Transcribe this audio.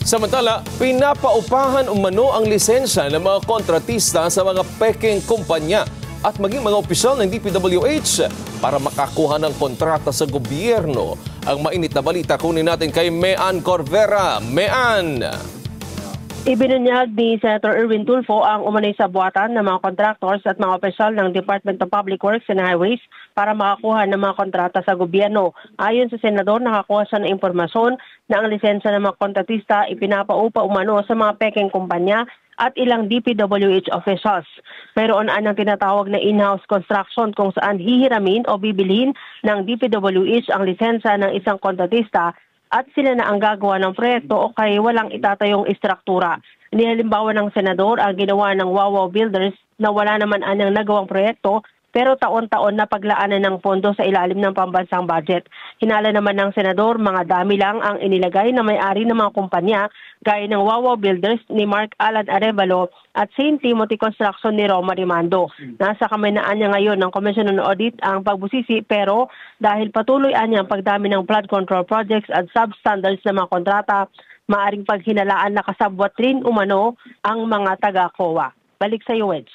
Samantala, pinapaupahan umano ang lisensya ng mga kontratista sa mga peking kumpanya at maging mga opisyal ng DPWH para makakuha ng kontrata sa gobyerno. Ang mainit na balita kunin natin kay Mean Corvera. Mean! Ibinunyag ni Senator Erwin Tulfo ang umanay sa buwatan ng mga contractors at mga opisyal ng Department of Public Works and Highways para makakuha ng mga kontrata sa gobyerno. Ayon sa Senador, nakakuha siya ng impormasyon na ang lisensya ng mga kontratista ipinapaupa umano sa mga peking kumpanya at ilang DPWH officials. Mayroon ang tinatawag na in-house construction kung saan hihiramin o bibilhin ng DPWH ang lisensya ng isang kontratista at sila na ang gagawa ng proyekto o kay walang itatayong istruktura. Nihalimbawa ng Senador ang ginawa ng Wawaw Builders na wala naman anyang nagawang proyekto pero taon-taon na paglaanan ng pondo sa ilalim ng pambansang budget. Hinala naman ng Senador, mga dami lang ang inilagay na may-ari ng mga kumpanya gaya ng Wawaw Builders ni Mark Alan Arevalo at St. Timothy Construction ni Roma Rimando. Nasa kamay na niya ngayon ng Commission on Audit ang pagbusisi pero dahil patuloy niya ang pagdami ng flood control projects at substandards ng mga kontrata, maaring paghinalaan na kasabwat rin umano ang mga taga-COA. Balik sa iyo, Wedge.